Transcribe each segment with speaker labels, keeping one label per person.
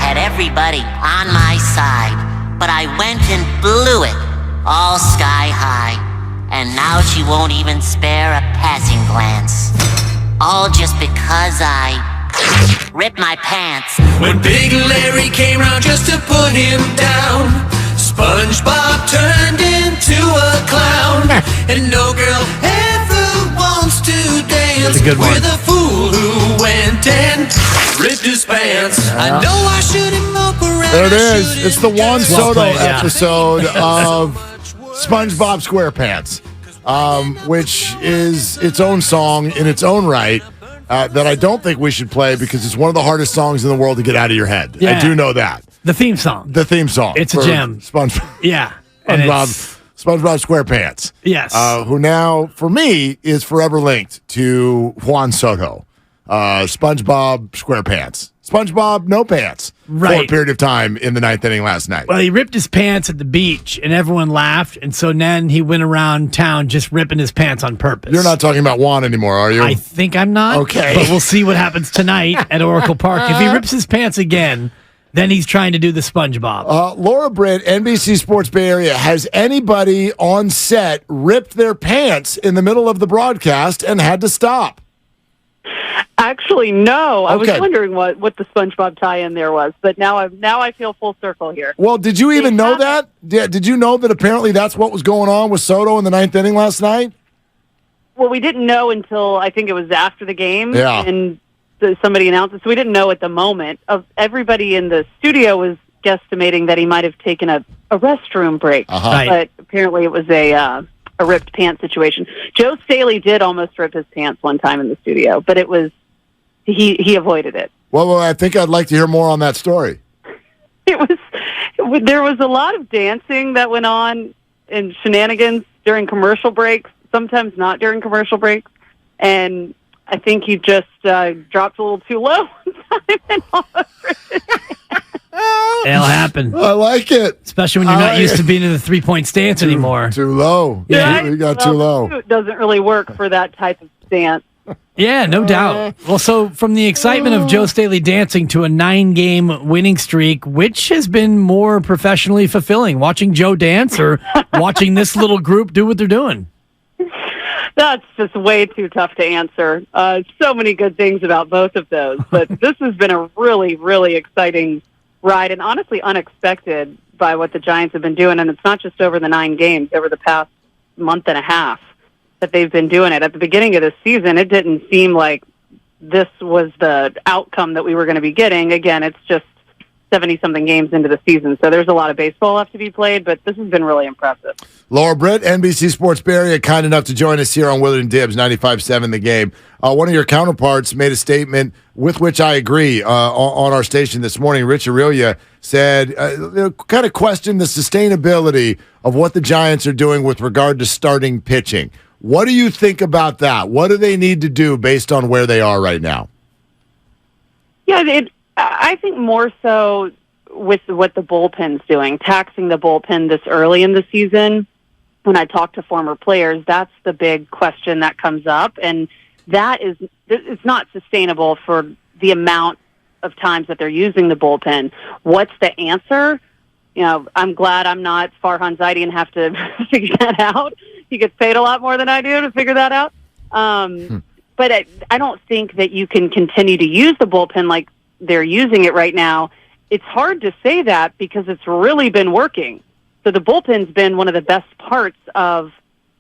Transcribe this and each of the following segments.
Speaker 1: had everybody on my side, but I went and blew it all sky high. And now she won't even spare a passing glance. All just because I ripped my pants.
Speaker 2: When Big Larry came round just to put him down, SpongeBob turned into a clown. And no girl ever wants to dance with a fool who went and ripped his pants. I know I shouldn't mope around.
Speaker 3: There it is. It's the Juan Soto episode of SpongeBob SquarePants, which is its own song in its own right that I don't think we should play because it's one of the hardest songs in the world to get out of your head. Yeah. I do know that.
Speaker 4: The theme song.
Speaker 3: The theme song.
Speaker 4: It's a gem.
Speaker 3: SpongeBob.
Speaker 4: Yeah.
Speaker 3: SpongeBob SquarePants.
Speaker 4: Yes.
Speaker 3: Who now, for me, is forever linked to Juan Soto. SpongeBob SquarePants. SpongeBob No Pants for a period of time in the ninth inning last night.
Speaker 4: Well, he ripped his pants at the beach, and everyone laughed, and so then he went around town just ripping his pants on purpose.
Speaker 3: You're not talking about Juan anymore, are you?
Speaker 4: I think I'm not.
Speaker 3: Okay.
Speaker 4: But we'll see what happens tonight at Oracle Park. If he rips his pants again, then he's trying to do the SpongeBob.
Speaker 3: Laura Britt, NBC Sports Bay Area. Has anybody on set ripped their pants in the middle of the broadcast and had to stop?
Speaker 5: Actually, no. I was wondering what the SpongeBob tie-in there was, but now I feel full circle here.
Speaker 3: Well, did you even know that? Did you know that apparently that's what was going on with Soto in the ninth inning last night?
Speaker 5: Well, we didn't know until I think it was after the game, and somebody announced it, so we didn't know at the moment. Everybody in the studio was guesstimating that he might have taken a restroom break, but apparently it was a ripped pants situation. Joe Staley did almost rip his pants one time in the studio, but it was he avoided it.
Speaker 3: Well, I think I'd like to hear more on that story.
Speaker 5: There was a lot of dancing that went on and shenanigans during commercial breaks, sometimes not during commercial breaks, and I think he just dropped a little too low one time and almost ripped his pants.
Speaker 4: It'll happen.
Speaker 3: I like it.
Speaker 4: Especially when you're not used to being in the three-point stance anymore.
Speaker 3: Too low.
Speaker 4: Yeah.
Speaker 3: You got too low.
Speaker 5: It doesn't really work for that type of stance.
Speaker 4: Yeah, no doubt. Well, so from the excitement of Joe Staley dancing to a 9-game winning streak, which has been more professionally fulfilling, watching Joe dance or watching this little group do what they're doing?
Speaker 5: That's just way too tough to answer. So many good things about both of those, but this has been a really, really exciting ride and honestly unexpected by what the Giants have been doing. And it's not just over the 9 games, over the past month and a half that they've been doing it. At the beginning of the season, it didn't seem like this was the outcome that we were going to be getting. Again, it's just 70-something games into the season, so there's a lot of baseball left to be played, but this has been really impressive.
Speaker 3: Laura Britt, NBC Sports Bay Area, kind enough to join us here on Willard and Dibs, 95.7 The Game. One of your counterparts made a statement with which I agree on our station this morning. Rich Aurelia said, kind of questioned the sustainability of what the Giants are doing with regard to starting pitching. What do you think about that? What do they need to do based on where they are right now?
Speaker 5: Yeah, I think more so with what the bullpen's doing, taxing the bullpen this early in the season. When I talk to former players, that's the big question that comes up, and it's not sustainable for the amount of times that they're using the bullpen. What's the answer? I'm glad I'm not Farhan Zaidi and have to figure that out. He gets paid a lot more than I do to figure that out. But I don't think that you can continue to use the bullpen like they're using it right now. It's hard to say that because it's really been working. So the bullpen's been one of the best parts of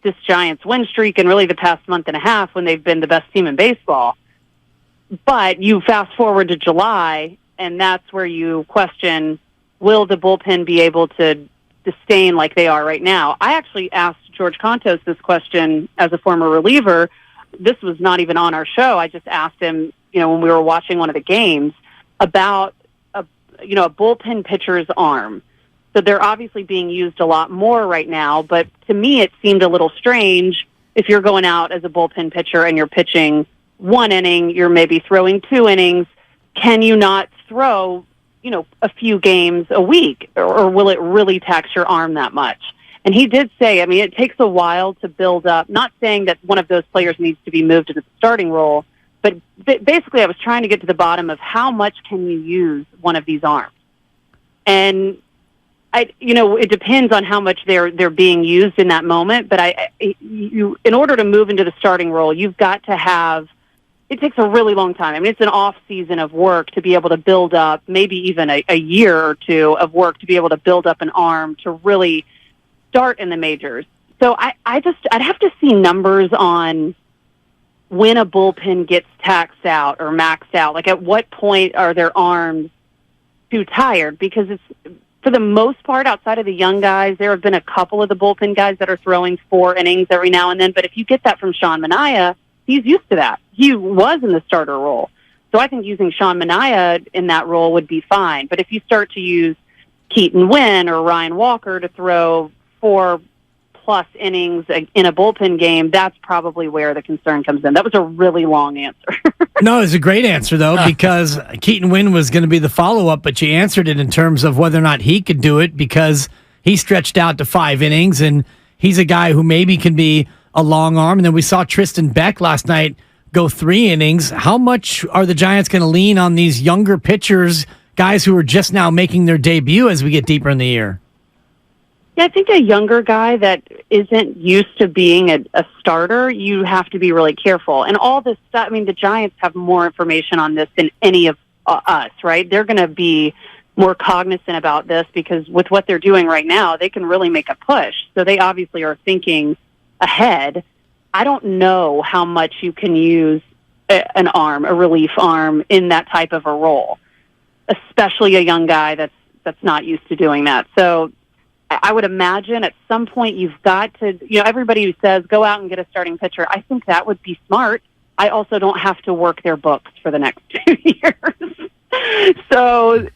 Speaker 5: this Giants win streak and really the past month and a half when they've been the best team in baseball. But you fast forward to July, and that's where you question, will the bullpen be able to sustain like they are right now? I actually asked George Contos this question as a former reliever. This was not even on our show. I just asked him, when we were watching one of the games, about a bullpen pitcher's arm. So they're obviously being used a lot more right now, but to me it seemed a little strange if you're going out as a bullpen pitcher and you're pitching 1 inning, you're maybe throwing 2 innings. Can you not throw, a few games a week, or will it really tax your arm that much? And he did say, it takes a while to build up, not saying that one of those players needs to be moved to the starting role, But basically, I was trying to get to the bottom of how much can you use one of these arms, and it depends on how much they're being used in that moment. But in order to move into the starting role, you've got to have. It takes a really long time. I mean, it's an off season of work to be able to build up, maybe even a year or two of work to be able to build up an arm to really start in the majors. So I'd have to see numbers on when a bullpen gets taxed out or maxed out. Like, at what point are their arms too tired? Because it's, for the most part, outside of the young guys, there have been a couple of the bullpen guys that are throwing 4 innings every now and then. But if you get that from Sean Manaea, he's used to that. He was in the starter role. So I think using Sean Manaea in that role would be fine. But if you start to use Keaton Winn or Ryan Walker to throw 4+ innings in a bullpen game, that's probably where the concern comes in. That was a really long answer.
Speaker 4: No, it was a great answer, though, because Keaton Winn was going to be the follow-up, but you answered it in terms of whether or not he could do it, because he stretched out to 5 innings, and he's a guy who maybe can be a long arm. And then we saw Tristan Beck last night go 3 innings. How much are the Giants going to lean on these younger pitchers, guys who are just now making their debut as we get deeper in the year?
Speaker 5: Yeah, I think a younger guy that isn't used to being a starter, you have to be really careful. And all this stuff, I mean, the Giants have more information on this than any of us, right? They're going to be more cognizant about this because with what they're doing right now, they can really make a push. So they obviously are thinking ahead. I don't know how much you can use an arm, a relief arm, in that type of a role, especially a young guy that's not used to doing that. So I would imagine at some point you've got to, everybody who says go out and get a starting pitcher, I think that would be smart. I also don't have to work their books for the next 2 years. So,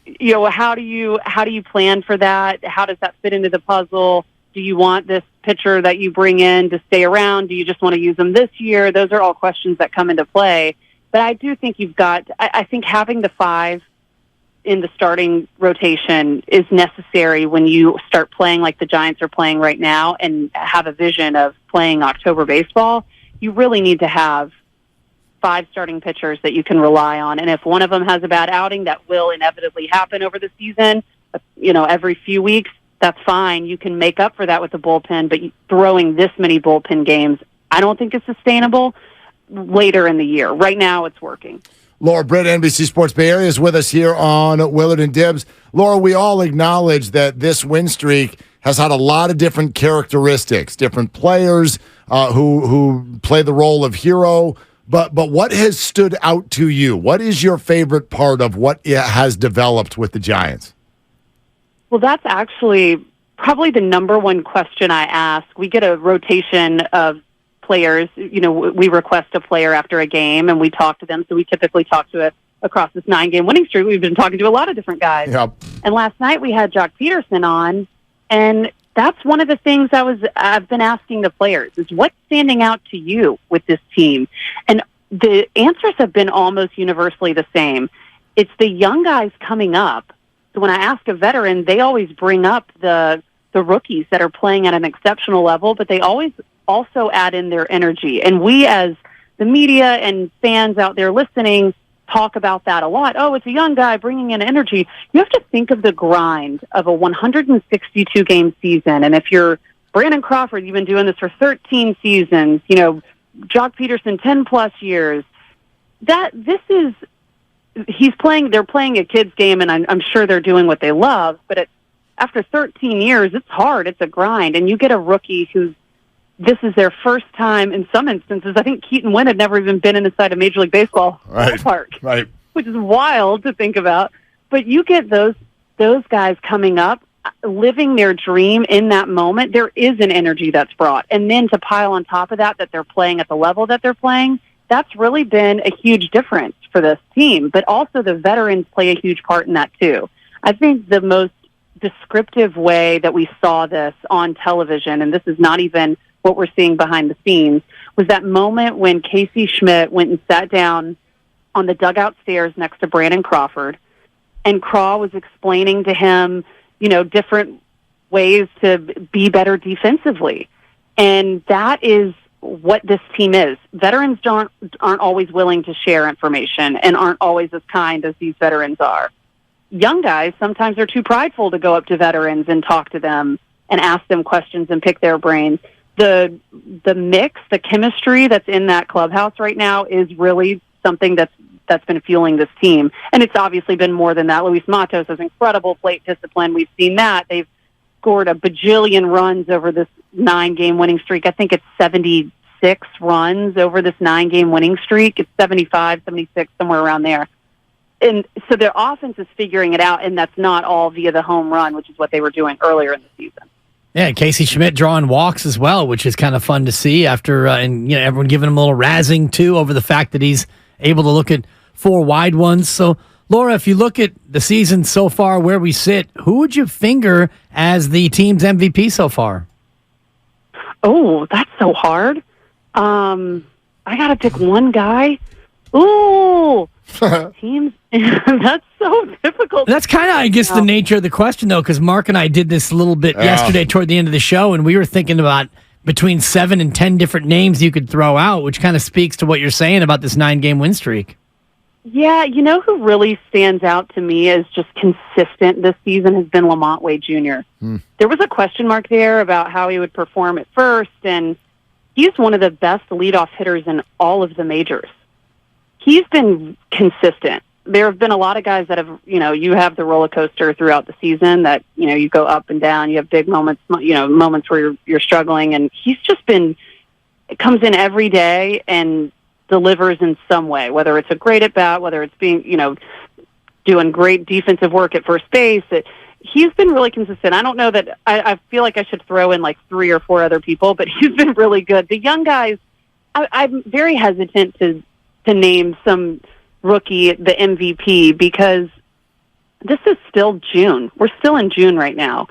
Speaker 5: how do you plan for that? How does that fit into the puzzle? Do you want this pitcher that you bring in to stay around? Do you just want to use them this year? Those are all questions that come into play. But I do think I think having the 5 in the starting rotation is necessary when you start playing like the Giants are playing right now and have a vision of playing October baseball. You really need to have 5 starting pitchers that you can rely on. And if one of them has a bad outing, that will inevitably happen over the season, every few weeks, that's fine. You can make up for that with the bullpen, but throwing this many bullpen games, I don't think is sustainable later in the year. Right now, it's working.
Speaker 3: Laura Britt, NBC Sports Bay Area, is with us here on Willard and Dibs. Laura, we all acknowledge that this win streak has had a lot of different characteristics, different players who play the role of hero. But what has stood out to you? What is your favorite part of what has developed with the Giants?
Speaker 5: Well, that's actually probably the number one question I ask. We get a rotation of players. We request a player after a game, and we talk to them. So we typically talk to across this 9-game winning streak. We've been talking to a lot of different guys.
Speaker 3: Yep.
Speaker 5: And last night we had Jock Peterson on, and that's one of the things I've been asking the players is what's standing out to you with this team? And the answers have been almost universally the same. It's the young guys coming up. So when I ask a veteran, they always bring up the rookies that are playing at an exceptional level, but they always also add in their energy. And we as the media and fans out there listening talk about that a lot. Oh, it's a young guy bringing in energy. You have to think of the grind of a 162-game season. And if you're Brandon Crawford, you've been doing this for 13 seasons, Jock Peterson, 10+ years. They're playing a kid's game, and I'm sure they're doing what they love, but after 13 years, it's hard. It's a grind. And you get a rookie this is their first time in some instances. I think Keaton Winn had never even been inside a Major League Baseball ballpark,
Speaker 3: right?
Speaker 5: Which is wild to think about. But you get those guys coming up, living their dream in that moment. There is an energy that's brought. And then to pile on top of that they're playing at the level that they're playing, that's really been a huge difference for this team. But also the veterans play a huge part in that too. I think the most descriptive way that we saw this on television, and this is not even what we're seeing behind the scenes, was that moment when Casey Schmidt went and sat down on the dugout stairs next to Brandon Crawford, and Craw was explaining to him, different ways to be better defensively. And that is what this team is. Veterans aren't always willing to share information and aren't always as kind as these veterans are. Young guys sometimes are too prideful to go up to veterans and talk to them and ask them questions and pick their brains. The mix, the chemistry that's in that clubhouse right now is really something that's been fueling this team. And it's obviously been more than that. Luis Matos has incredible plate discipline. We've seen that. They've scored a bajillion runs over this 9-game winning streak. I think it's 76 runs over this 9-game winning streak. It's 75, 76, somewhere around there. And so their offense is figuring it out, and that's not all via the home run, which is what they were doing earlier in the season.
Speaker 4: Yeah, Casey Schmidt drawing walks as well, which is kind of fun to see after, and everyone giving him a little razzing too over the fact that he's able to look at 4 wide ones. So, Laura, if you look at the season so far, where we sit, who would you finger as the team's MVP so far?
Speaker 5: Oh, that's so hard. I got to pick one guy. Ooh, teams. That's so difficult.
Speaker 4: That's kind of, I guess, the nature of the question, though, because Mark and I did this a little bit yesterday toward the end of the show, and we were thinking about between 7 and 10 different names you could throw out, which kind of speaks to what you're saying about this 9-game win streak.
Speaker 5: Yeah, you know who really stands out to me as just consistent this season has been Lamont Wade Jr. There was a question mark there about how he would perform at first, and he's one of the best leadoff hitters in all of the majors. He's been consistent. There have been a lot of guys that have, you have the roller coaster throughout the season that, you go up and down. You have big moments, moments where you're struggling, and he's just comes in every day and delivers in some way, whether it's a great at bat, whether it's being, doing great defensive work at first base. He's been really consistent. I don't know that I feel like I should throw in like 3 or 4 other people, but he's been really good. The young guys, I'm very hesitant to name some rookie the MVP because this is still June. We're still in June right now.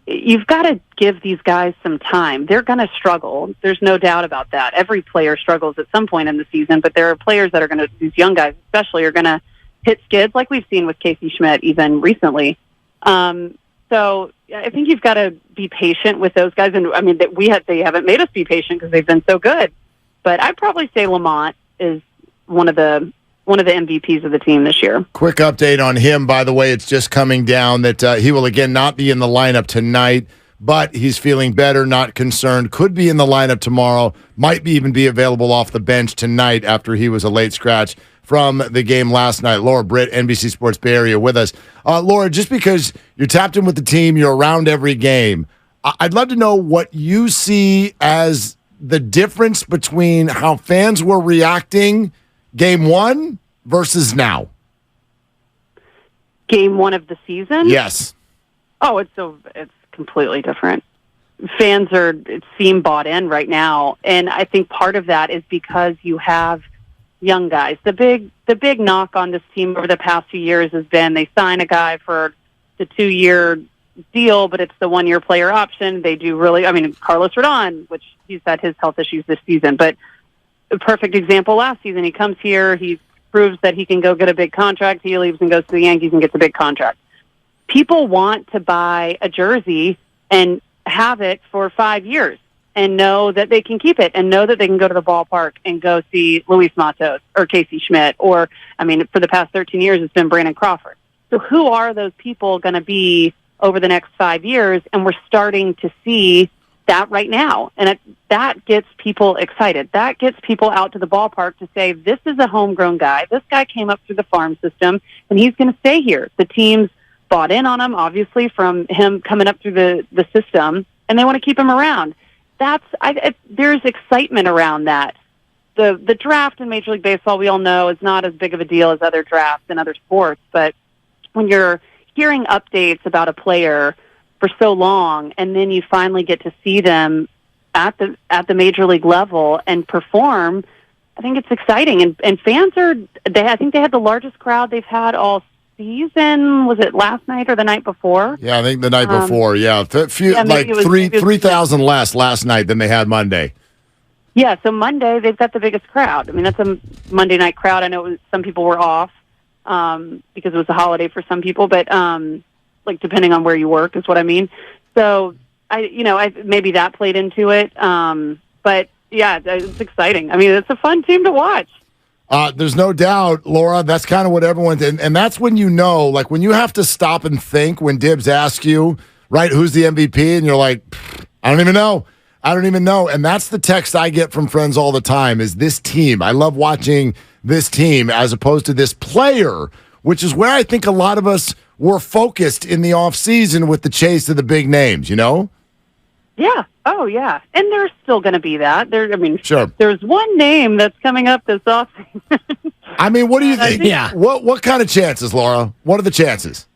Speaker 5: You've got to give these guys some time. They're going to struggle. There's no doubt about that. Every player struggles at some point in the season, but there are players that are going to, these young guys especially, are going to hit skids like we've seen with Casey Schmidt even recently. So I think you've got to be patient with those guys. And I mean, they haven't made us be patient because they've been so good. But I'd probably say Lamont is one of the MVPs of the team this year.
Speaker 3: Quick update on him, by the way. It's just coming down that he will again not be in the lineup tonight, but he's feeling better, not concerned. Could be in the lineup tomorrow. Might even be available off the bench tonight after he was a late scratch from the game last night. Laura Britt, NBC Sports Bay Area, with us. Laura, just because you're tapped in with the team, you're around every game, I'd love to know what you see as the difference between how fans were reacting Game 1 versus now.
Speaker 5: Game 1 of the season?
Speaker 3: Yes.
Speaker 5: Oh, it's completely different. Fans seem bought in right now, and I think part of that is because you have young guys. The big knock on this team over the past few years has been they sign a guy for the 2-year deal, but it's the 1-year player option. They do Carlos Rodon, which he's had his health issues this season, but a perfect example last season. He comes here, he proves that he can go get a big contract. He leaves and goes to the Yankees and gets a big contract. People want to buy a jersey and have it for 5 years and know that they can keep it and know that they can go to the ballpark and go see Luis Matos or Casey Schmidt or, for the past 13 years, it's been Brandon Crawford. So who are those people going to be over the next 5 years? And we're starting to see that right now. And that gets people excited. That gets people out to the ballpark to say, this is a homegrown guy. This guy came up through the farm system, and he's going to stay here. The team's bought in on him, obviously, from him coming up through the system, and they want to keep him around. There's excitement around that. The draft in Major League Baseball, we all know, is not as big of a deal as other drafts in other sports, but when you're hearing updates about a player for so long, and then you finally get to see them at the major league level and perform, I think it's exciting. And fans I think they had the largest crowd they've had all season. Was it last night or the night before?
Speaker 3: Yeah, I think the night before. Yeah, 3,000 less last night than they had Monday.
Speaker 5: Yeah, so Monday they've got the biggest crowd. That's a Monday night crowd. I know some people were off because it was a holiday for some people, but depending on where you work is what I mean. So I maybe that played into it. But yeah, it's exciting. I mean, it's a fun team to watch.
Speaker 3: There's no doubt, Laura, that's kind of what everyone's and that's when you know, like when you have to stop and think when Dibs asks you, right, who's the MVP? And you're like, I don't even know. And that's the text I get from friends all the time is this team. I love watching this team as opposed to this player, which is where I think a lot of us were focused in the offseason with the chase of the big names, you know?
Speaker 5: Yeah. Oh, yeah. And there's still going to be that.
Speaker 3: Sure.
Speaker 5: There's one name that's coming up this offseason.
Speaker 3: I mean, what do you think?
Speaker 4: Yeah.
Speaker 3: What kind of chances, Laura? What are the chances?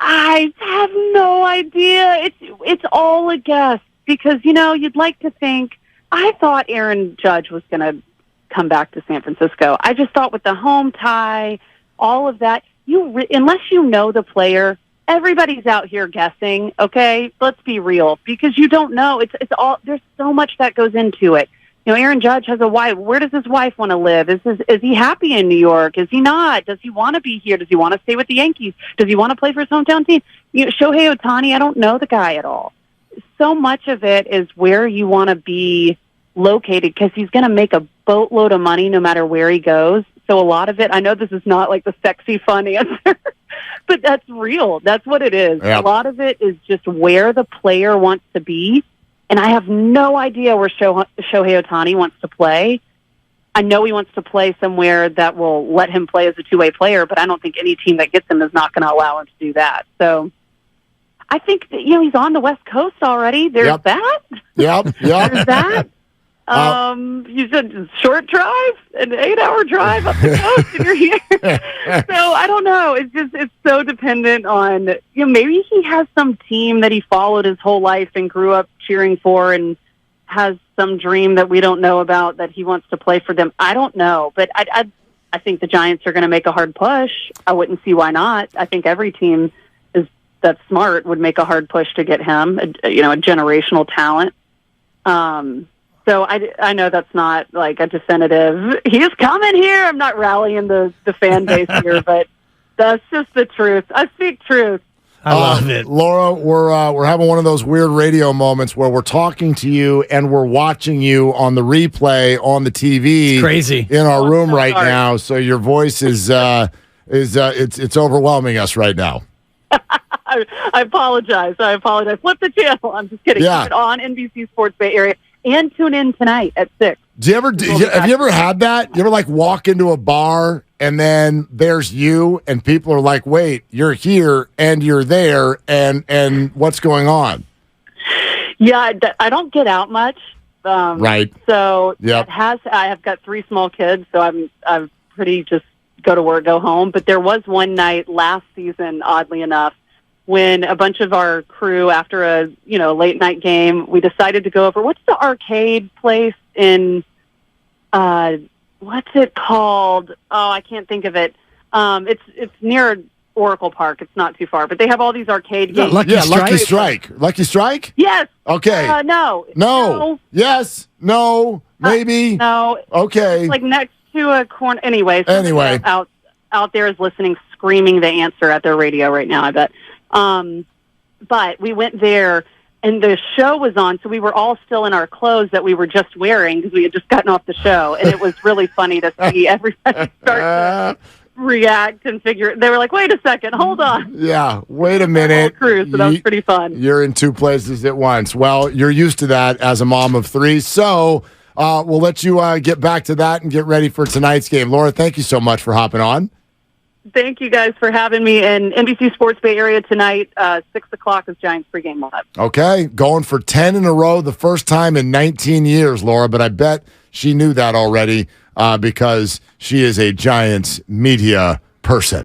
Speaker 5: I have no idea. It's all a guess because, you'd like to think. I thought Aaron Judge was going to come back to San Francisco. I just thought with the home tie, all of that, unless you know the player, everybody's out here guessing, okay? Let's be real, because you don't know. It's all, there's so much that goes into it. Aaron Judge has a wife. Where does his wife want to live? Is he happy in New York? Is he not? Does he want to be here? Does he want to stay with the Yankees? Does he want to play for his hometown team? Shohei Otani, I don't know the guy at all. So much of it is where you want to be located because he's going to make a boatload of money no matter where he goes. So a lot of it, I know this is not like the sexy, fun answer, but that's real. That's what it is.
Speaker 3: Yep.
Speaker 5: A lot of it is just where the player wants to be. And I have no idea where Shohei Otani wants to play. I know he wants to play somewhere that will let him play as a two-way player, but I don't think any team that gets him is not going to allow him to do that. So I think that, he's on the West Coast already. There's that.
Speaker 3: Yep.
Speaker 5: There's that. You said short drive, an 8-hour drive up the coast, and you're here. So I don't know. It's so dependent on, maybe he has some team that he followed his whole life and grew up cheering for and has some dream that we don't know about that he wants to play for them. I don't know, but I think the Giants are going to make a hard push. I wouldn't see why not. I think every team that's smart would make a hard push to get him, a generational talent. So I know that's not like a definitive, he's coming here. I'm not rallying the fan base here, but that's just the truth. I speak truth.
Speaker 4: I love it.
Speaker 3: Laura, we're having one of those weird radio moments where we're talking to you and we're watching you on the replay on the TV.
Speaker 4: It's crazy.
Speaker 3: In our room
Speaker 5: so
Speaker 3: right
Speaker 5: sorry.
Speaker 3: now. So your voice is it's overwhelming us right now.
Speaker 5: I apologize. Flip the channel. I'm just kidding.
Speaker 3: Yeah.
Speaker 5: Keep it on NBC Sports Bay Area and tune in tonight at 6.
Speaker 3: Have you ever had that? You ever like walk into a bar and then there's you and people are like, wait, you're here and you're there and what's going on?
Speaker 5: Yeah, I don't get out much.
Speaker 3: Right.
Speaker 5: So
Speaker 3: Yep.
Speaker 5: I have got 3 small kids, so I'm pretty just go to work, go home. But there was one night last season, oddly enough, when a bunch of our crew, after a late night game, we decided to go over. What's the arcade place in? What's it called? Oh, I can't think of it. It's near Oracle Park. It's not too far, but they have all these arcade games.
Speaker 4: Lucky Strike?
Speaker 3: Lucky Strike?
Speaker 5: Yes.
Speaker 3: Okay.
Speaker 5: No.
Speaker 3: Yes. No. Maybe.
Speaker 5: No.
Speaker 3: Okay.
Speaker 5: It's like next to a corner. Anyway. Out there is listening, screaming the answer at their radio right now, I bet. But we went there, and the show was on, so we were all still in our clothes that we were just wearing because we had just gotten off the show, and it was really funny to see everybody start to react and figure. They were like, "Wait a second, hold on."
Speaker 3: Yeah, wait a minute.
Speaker 5: Crew, so that was pretty fun.
Speaker 3: You're in 2 places at once. Well, you're used to that as a mom of 3, so we'll let you get back to that and get ready for tonight's game. Laura, thank you so much for hopping on.
Speaker 5: Thank you guys for having me. And NBC Sports Bay Area tonight, 6 o'clock is Giants pregame live.
Speaker 3: Okay, going for 10 in a row, the first time in 19 years, Laura, but I bet she knew that already because she is a Giants media person.